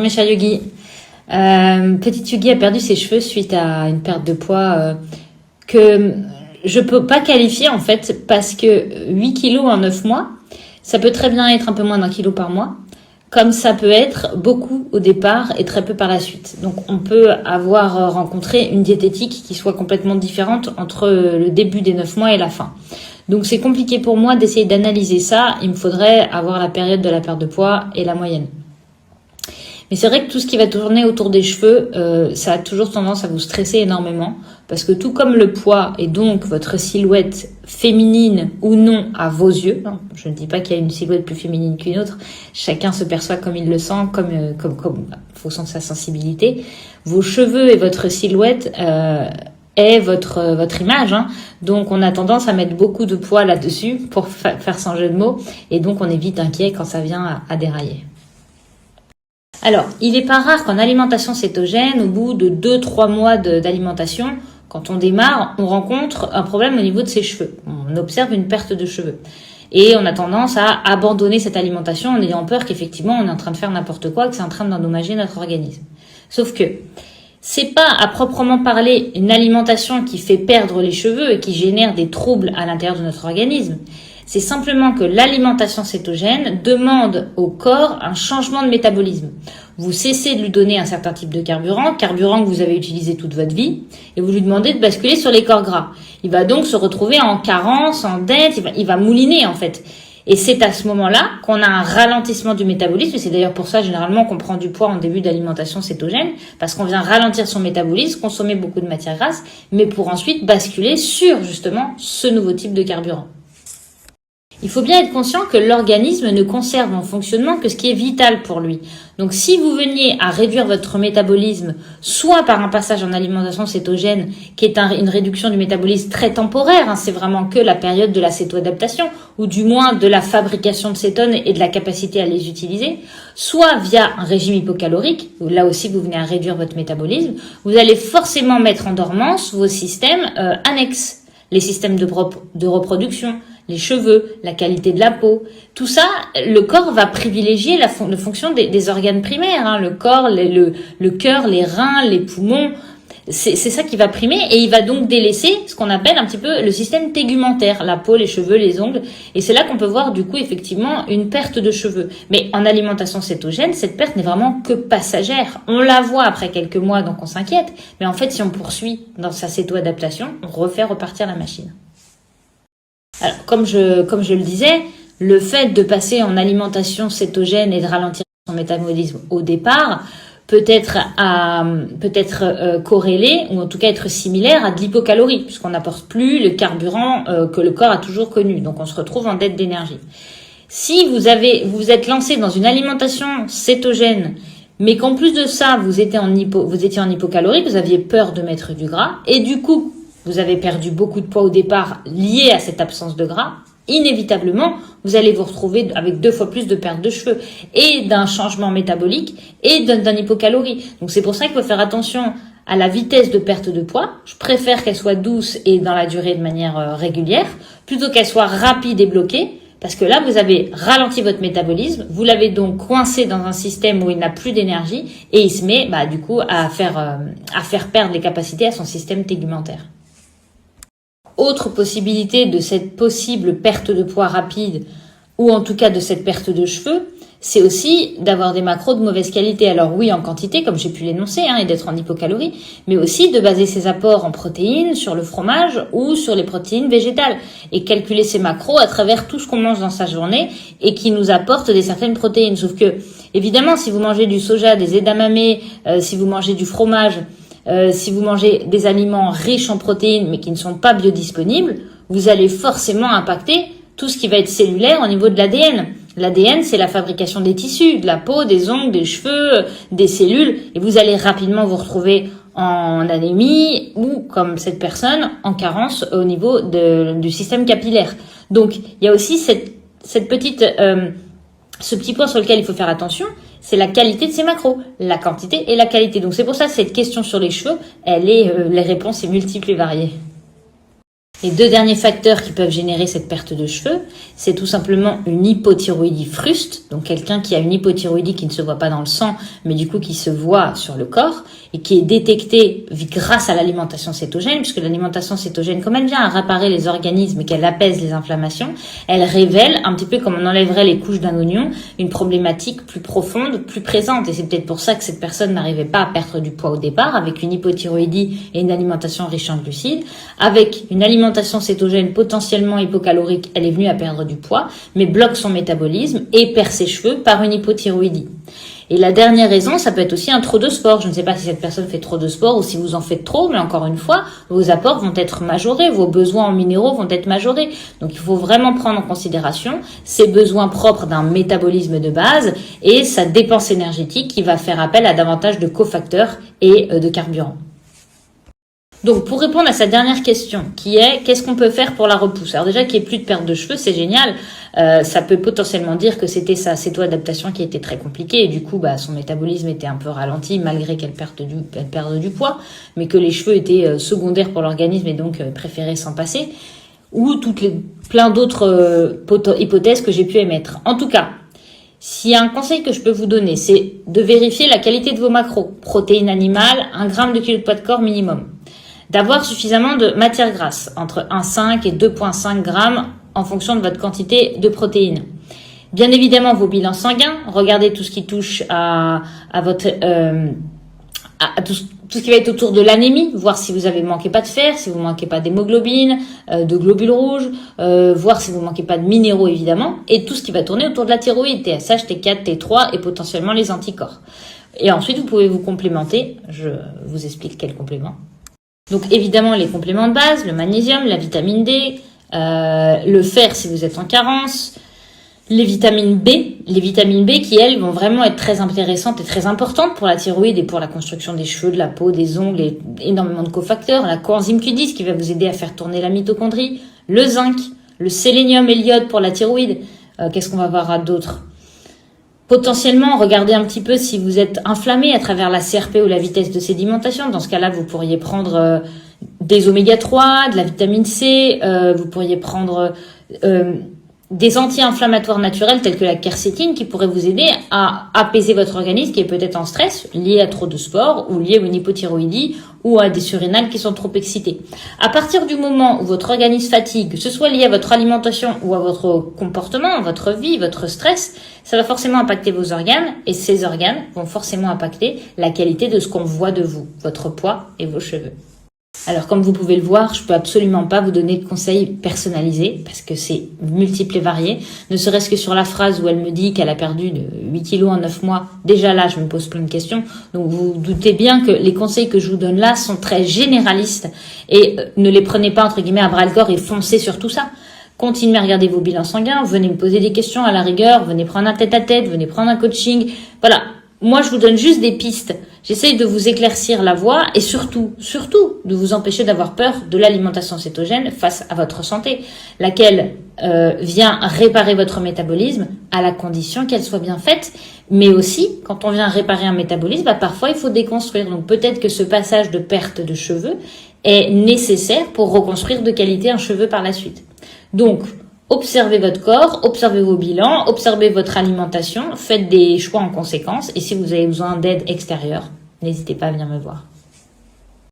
Mes chers yogis, petite yogi a perdu ses cheveux suite à une perte de poids que je peux pas qualifier en fait parce que 8 kilos en 9 mois, ça peut très bien être un peu moins d'1 kilo par mois, comme ça peut être beaucoup au départ et très peu par la suite. Donc on peut avoir rencontré une diététique qui soit complètement différente entre le début des 9 mois et la fin. Donc c'est compliqué pour moi d'essayer d'analyser ça, il me faudrait avoir la période de la perte de poids et la moyenne. Mais c'est vrai que tout ce qui va tourner autour des cheveux, ça a toujours tendance à vous stresser énormément parce que tout comme le poids et donc votre silhouette féminine ou non à vos yeux, hein, je ne dis pas qu'il y a une silhouette plus féminine qu'une autre, chacun se perçoit comme il le sent, comme fonction de sa sensibilité. Vos cheveux et votre silhouette est votre image, hein. Donc on a tendance à mettre beaucoup de poids là-dessus pour faire sans jeu de mots et donc on est vite inquiet quand ça vient à dérailler. Alors, il n'est pas rare qu'en alimentation cétogène, au bout de 2-3 mois d'alimentation, quand on démarre, on rencontre un problème au niveau de ses cheveux. On observe une perte de cheveux. Et on a tendance à abandonner cette alimentation en ayant peur qu'effectivement on est en train de faire n'importe quoi, que c'est en train d'endommager notre organisme. Sauf que c'est pas à proprement parler une alimentation qui fait perdre les cheveux et qui génère des troubles à l'intérieur de notre organisme. C'est simplement que l'alimentation cétogène demande au corps un changement de métabolisme. Vous cessez de lui donner un certain type de carburant que vous avez utilisé toute votre vie, et vous lui demandez de basculer sur les corps gras. Il va donc se retrouver en carence, en dette, il va mouliner en fait. Et c'est à ce moment-là qu'on a un ralentissement du métabolisme, et c'est d'ailleurs pour ça généralement qu'on prend du poids en début d'alimentation cétogène, parce qu'on vient ralentir son métabolisme, consommer beaucoup de matières grasses, mais pour ensuite basculer sur justement ce nouveau type de carburant. Il faut bien être conscient que l'organisme ne conserve en fonctionnement que ce qui est vital pour lui. Donc si vous veniez à réduire votre métabolisme, soit par un passage en alimentation cétogène, qui est une réduction du métabolisme très temporaire, hein, c'est vraiment que la période de la cétoadaptation, ou du moins de la fabrication de cétones et de la capacité à les utiliser, soit via un régime hypocalorique, où là aussi vous venez à réduire votre métabolisme, vous allez forcément mettre en dormance vos systèmes annexes, les systèmes de reproduction, les cheveux, la qualité de la peau, tout ça, le corps va privilégier la fonction des organes primaires, hein, le corps, le cœur, les reins, les poumons, c'est ça qui va primer et il va donc délaisser ce qu'on appelle un petit peu le système tégumentaire, la peau, les cheveux, les ongles, et c'est là qu'on peut voir du coup effectivement une perte de cheveux. Mais en alimentation cétogène, cette perte n'est vraiment que passagère. On la voit après quelques mois, donc on s'inquiète, mais en fait si on poursuit dans sa cétoadaptation, on refait repartir la machine. Alors, comme je le disais, le fait de passer en alimentation cétogène et de ralentir son métabolisme au départ peut être corrélé ou en tout cas être similaire à de l'hypocalorie puisqu'on n'apporte plus le carburant que le corps a toujours connu. Donc on se retrouve en dette d'énergie. Si vous êtes lancé dans une alimentation cétogène mais qu'en plus de ça vous étiez en hypocalorie, vous aviez peur de mettre du gras et du coup vous avez perdu beaucoup de poids au départ lié à cette absence de gras, inévitablement, vous allez vous retrouver avec 2 fois plus de perte de cheveux et d'un changement métabolique et d'un hypocalorie. Donc c'est pour ça qu'il faut faire attention à la vitesse de perte de poids. Je préfère qu'elle soit douce et dans la durée de manière régulière, plutôt qu'elle soit rapide et bloquée, parce que là, vous avez ralenti votre métabolisme, vous l'avez donc coincé dans un système où il n'a plus d'énergie et il se met du coup à faire perdre les capacités à son système tégumentaire. Autre possibilité de cette possible perte de poids rapide ou en tout cas de cette perte de cheveux, c'est aussi d'avoir des macros de mauvaise qualité. Alors oui, en quantité, comme j'ai pu l'énoncer, et d'être en hypocalorie, mais aussi de baser ses apports en protéines sur le fromage ou sur les protéines végétales et calculer ses macros à travers tout ce qu'on mange dans sa journée et qui nous apporte certaines protéines. Sauf que, évidemment, si vous mangez du soja, des edamame, si vous mangez du fromage, si vous mangez des aliments riches en protéines mais qui ne sont pas biodisponibles, vous allez forcément impacter tout ce qui va être cellulaire au niveau de l'ADN. L'ADN, c'est la fabrication des tissus, de la peau, des ongles, des cheveux, des cellules, et vous allez rapidement vous retrouver en anémie ou, comme cette personne, en carence au niveau du système capillaire. Donc, il y a aussi ce petit point sur lequel il faut faire attention, c'est la qualité de ces macros, la quantité et la qualité. Donc c'est pour ça que cette question sur les cheveux, les réponses sont multiples et variées. Les deux derniers facteurs qui peuvent générer cette perte de cheveux, c'est tout simplement une hypothyroïdie fruste, donc quelqu'un qui a une hypothyroïdie qui ne se voit pas dans le sang, mais du coup qui se voit sur le corps, et qui est détectée grâce à l'alimentation cétogène, puisque l'alimentation cétogène, comme elle vient à réparer les organismes et qu'elle apaise les inflammations, elle révèle, un petit peu comme on enlèverait les couches d'un oignon, une problématique plus profonde, plus présente, et c'est peut-être pour ça que cette personne n'arrivait pas à perdre du poids au départ, avec une hypothyroïdie et une alimentation riche en glucides, avec une alimentation cétogène potentiellement hypocalorique, elle est venue à perdre du poids, mais bloque son métabolisme et perd ses cheveux par une hypothyroïdie. Et la dernière raison, ça peut être aussi un trop de sport. Je ne sais pas si cette personne fait trop de sport ou si vous en faites trop, mais encore une fois, vos apports vont être majorés, vos besoins en minéraux vont être majorés. Donc il faut vraiment prendre en considération ces besoins propres d'un métabolisme de base et sa dépense énergétique qui va faire appel à davantage de cofacteurs et de carburants. Donc, pour répondre à sa dernière question, qui est qu'est-ce qu'on peut faire pour la repousse? Alors déjà, qu'il n'y ait plus de perte de cheveux, c'est génial. Ça peut potentiellement dire que c'était sa céto-adaptation qui était très compliquée et du coup, son métabolisme était un peu ralenti malgré qu'elle perde du poids, mais que les cheveux étaient secondaires pour l'organisme et donc préférait s'en passer. Ou plein d'autres hypothèses que j'ai pu émettre. En tout cas, s'il y a un conseil que je peux vous donner, c'est de vérifier la qualité de vos macros. Protéines animales, 1 gramme de kilo de poids de corps minimum. D'avoir suffisamment de matière grasse, entre 1,5 et 2,5 grammes en fonction de votre quantité de protéines. Bien évidemment, vos bilans sanguins, regardez tout ce qui touche à votre à tout ce qui va être autour de l'anémie, voir si vous avez manqué pas de fer, si vous manquez pas d'hémoglobine, de globules rouges, voir si vous manquez pas de minéraux évidemment, et tout ce qui va tourner autour de la thyroïde, TSH, T4, T3 et potentiellement les anticorps. Et ensuite, vous pouvez vous complémenter. Je vous explique quel complément. Donc évidemment les compléments de base, le magnésium, la vitamine D, le fer si vous êtes en carence, les vitamines B qui elles vont vraiment être très intéressantes et très importantes pour la thyroïde et pour la construction des cheveux, de la peau, des ongles, et énormément de cofacteurs, la coenzyme Q10 qui va vous aider à faire tourner la mitochondrie, le zinc, le sélénium et l'iode pour la thyroïde. Qu'est-ce qu'on va voir d'autre? Potentiellement, regardez un petit peu si vous êtes inflammé à travers la CRP ou la vitesse de sédimentation. Dans ce cas-là, vous pourriez prendre des oméga 3, de la vitamine C, vous pourriez prendre des anti-inflammatoires naturels tels que la quercétine qui pourraient vous aider à apaiser votre organisme qui est peut-être en stress lié à trop de sport ou lié à une hypothyroïdie ou à des surrénales qui sont trop excitées. À partir du moment où votre organisme fatigue, que ce soit lié à votre alimentation ou à votre comportement, votre vie, votre stress, ça va forcément impacter vos organes et ces organes vont forcément impacter la qualité de ce qu'on voit de vous, votre poids et vos cheveux. Alors comme vous pouvez le voir, je peux absolument pas vous donner de conseils personnalisés parce que c'est multiple et varié. Ne serait-ce que sur la phrase où elle me dit qu'elle a perdu de 8 kilos en 9 mois, déjà là je me pose plein de questions. Donc vous doutez bien que les conseils que je vous donne là sont très généralistes et ne les prenez pas entre guillemets à bras le corps et foncez sur tout ça. Continuez à regarder vos bilans sanguins, venez me poser des questions à la rigueur, venez prendre un tête-à-tête, venez prendre un coaching. Voilà, moi je vous donne juste des pistes. J'essaye de vous éclaircir la voie et surtout de vous empêcher d'avoir peur de l'alimentation cétogène face à votre santé, laquelle vient réparer votre métabolisme à la condition qu'elle soit bien faite. Mais aussi, quand on vient réparer un métabolisme, parfois il faut déconstruire. Donc peut-être que ce passage de perte de cheveux est nécessaire pour reconstruire de qualité un cheveu par la suite. Donc, observez votre corps, observez vos bilans, observez votre alimentation, faites des choix en conséquence et si vous avez besoin d'aide extérieure, n'hésitez pas à venir me voir.